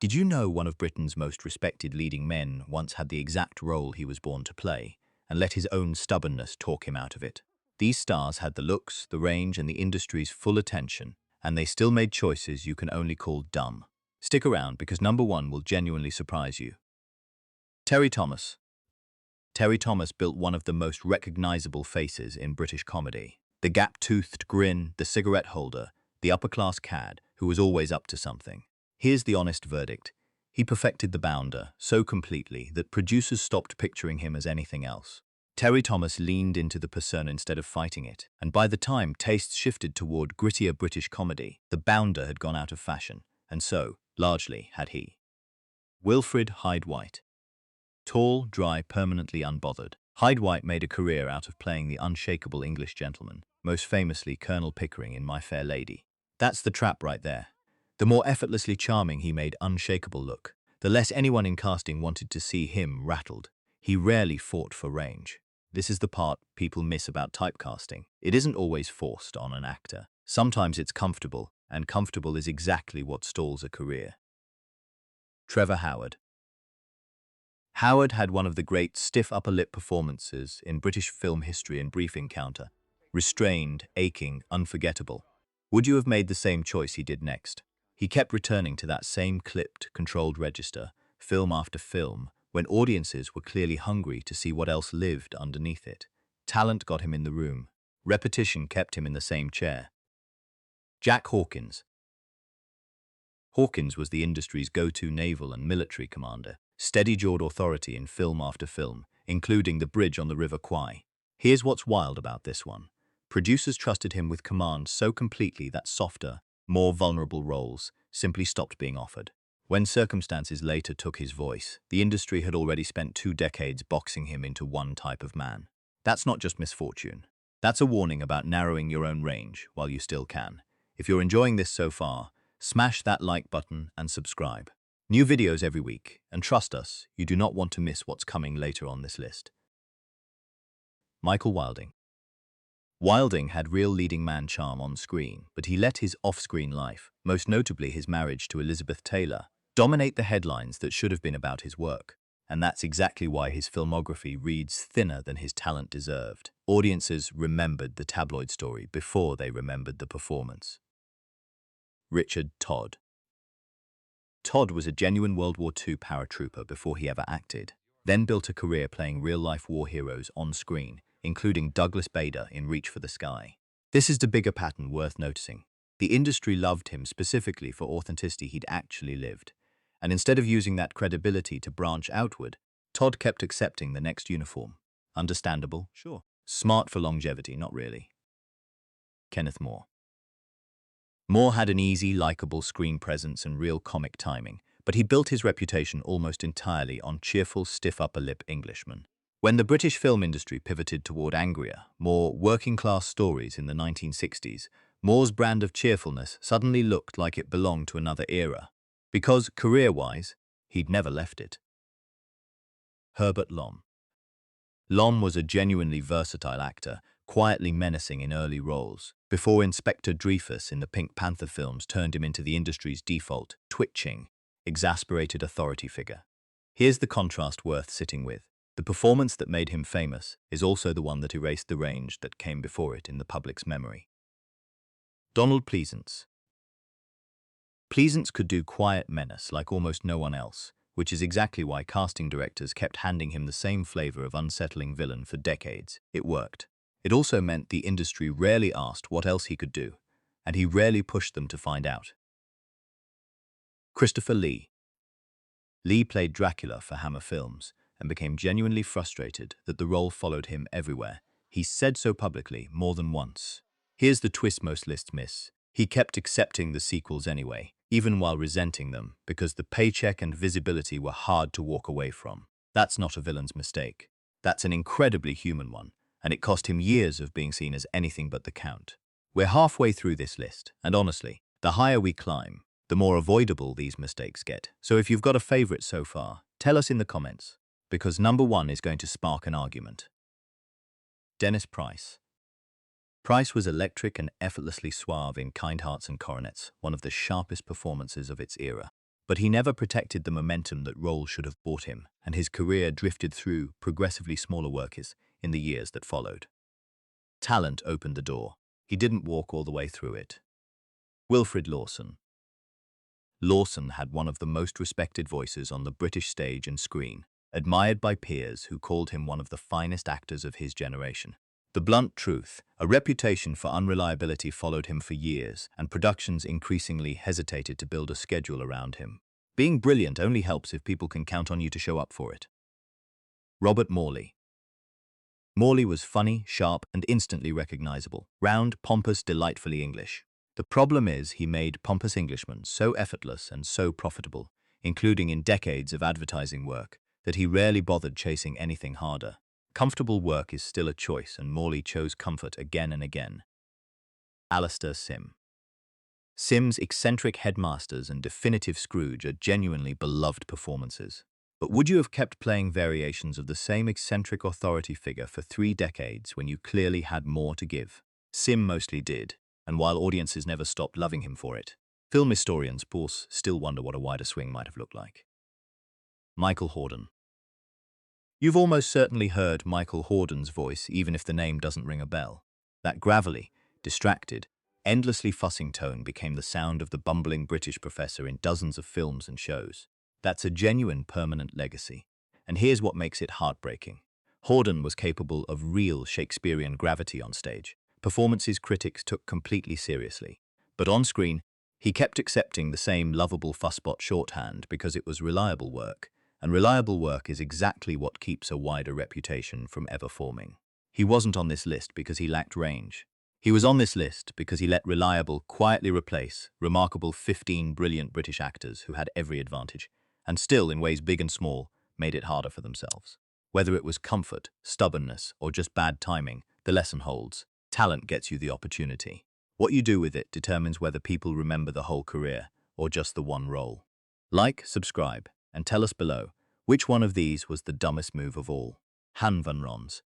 Did you know one of Britain's most respected leading men once had the exact role he was born to play, and let his own stubbornness talk him out of it? These stars had the looks, the range, and the industry's full attention, and they still made choices you can only call dumb. Stick around because number one will genuinely surprise you. Terry Thomas. Terry Thomas built one of the most recognizable faces in British comedy. The gap-toothed grin, the cigarette holder, the upper-class cad who was always up to something. Here's the honest verdict. He perfected the bounder so completely that producers stopped picturing him as anything else. Terry Thomas leaned into the persona instead of fighting it, and by the time tastes shifted toward grittier British comedy, the bounder had gone out of fashion, and so, largely, had he. WilfridHyde-White. Tall, dry, permanently unbothered, Hyde-White made a career out of playing the unshakable English gentleman, most famously Colonel Pickering in My Fair Lady. That's the trap right there. The more effortlessly charming he made unshakable look, the less anyone in casting wanted to see him rattled. He rarely fought for range. This is the part people miss about typecasting. It isn't always forced on an actor. Sometimes it's comfortable, and comfortable is exactly what stalls a career. Trevor Howard. Howard had one of the great stiff upper lip performances in British film history in Brief Encounter. Restrained, aching, unforgettable. Would you have made the same choice he did next? He kept returning to that same clipped, controlled register, film after film, when audiences were clearly hungry to see what else lived underneath it. Talent got him in the room. Repetition kept him in the same chair. Jack Hawkins. Hawkins was the industry's go-to naval and military commander, steady-jawed authority in film after film, including The Bridge on the River Kwai. Here's what's wild about this one. Producers trusted him with command so completely that softer, more vulnerable roles simply stopped being offered. When circumstances later took his voice, the industry had already spent 2 decades boxing him into one type of man. That's not just misfortune. That's a warning about narrowing your own range while you still can. If you're enjoying this so far, smash that like button and subscribe. New videos every week, and trust us, you do not want to miss what's coming later on this list. Michael Wilding. Wilding had real leading man charm on screen, but he let his off-screen life, most notably his marriage to Elizabeth Taylor, dominate the headlines that should have been about his work. And that's exactly why his filmography reads thinner than his talent deserved. Audiences remembered the tabloid story before they remembered the performance. Richard Todd. Todd was a genuine World War II paratrooper before he ever acted, then built a career playing real-life war heroes on screen, including Douglas Bader in Reach for the Sky. This is the bigger pattern worth noticing. The industry loved him specifically for authenticity he'd actually lived, and instead of using that credibility to branch outward, Todd kept accepting the next uniform. Understandable? Sure. Smart for longevity? Not really. Kenneth More. Moore had an easy, likable screen presence and real comic timing, but he built his reputation almost entirely on cheerful, stiff upper-lip Englishmen. When the British film industry pivoted toward angrier, more working-class stories in the 1960s, Moore's brand of cheerfulness suddenly looked like it belonged to another era, because, career-wise, he'd never left it. Herbert Lom. Lom was a genuinely versatile actor, quietly menacing in early roles, before Inspector Dreyfus in the Pink Panther films turned him into the industry's default, twitching, exasperated authority figure. Here's the contrast worth sitting with. The performance that made him famous is also the one that erased the range that came before it in the public's memory. Donald Pleasance. Pleasance could do quiet menace like almost no one else, which is exactly why casting directors kept handing him the same flavor of unsettling villain for decades. It worked. It also meant the industry rarely asked what else he could do, and he rarely pushed them to find out. Christopher Lee. Lee played Dracula for Hammer Films and became genuinely frustrated that the role followed him everywhere. He said so publicly more than once. Here's the twist most lists miss. He kept accepting the sequels anyway, even while resenting them, because the paycheck and visibility were hard to walk away from. That's not a villain's mistake. That's an incredibly human one, and it cost him years of being seen as anything but the Count. We're halfway through this list, and honestly, the higher we climb, the more avoidable these mistakes get. So if you've got a favorite so far, tell us in the comments, because number one is going to spark an argument. Dennis Price. Price was electric and effortlessly suave in Kind Hearts and Coronets, one of the sharpest performances of its era. But he never protected the momentum that role should have brought him, and his career drifted through progressively smaller works in the years that followed. Talent opened the door. He didn't walk all the way through it. Wilfrid Lawson. Lawson had one of the most respected voices on the British stage and screen, admired by peers who called him one of the finest actors of his generation. The blunt truth, a reputation for unreliability followed him for years, and productions increasingly hesitated to build a schedule around him. Being brilliant only helps if people can count on you to show up for it. Robert Morley. Morley was funny, sharp, and instantly recognizable. Round, pompous, delightfully English. The problem is he made pompous Englishmen so effortless and so profitable, including in decades of advertising work, that he rarely bothered chasing anything harder. Comfortable work is still a choice, and Morley chose comfort again and again. Alastair Sim. Sim's eccentric headmasters and definitive Scrooge are genuinely beloved performances. But would you have kept playing variations of the same eccentric authority figure for 3 decades when you clearly had more to give? Sim mostly did, and while audiences never stopped loving him for it, film historians, Pulse, still wonder what a wider swing might have looked like. Michael Hordern. You've almost certainly heard Michael Hordern's voice, even if the name doesn't ring a bell. That gravelly, distracted, endlessly fussing tone became the sound of the bumbling British professor in dozens of films and shows. That's a genuine, permanent legacy. And here's what makes it heartbreaking. Hordern was capable of real Shakespearean gravity on stage, performances critics took completely seriously. But on screen, he kept accepting the same lovable fussbot shorthand because it was reliable work, and reliable work is exactly what keeps a wider reputation from ever forming. He wasn't on this list because he lacked range. He was on this list because he let reliable quietly replace remarkable 15 brilliant British actors who had every advantage, and still, in ways big and small, made it harder for themselves. Whether it was comfort, stubbornness, or just bad timing, the lesson holds. Talent gets you the opportunity. What you do with it determines whether people remember the whole career or just the one role. Like, subscribe, and tell us below, which one of these was the dumbest move of all? Han van Rons.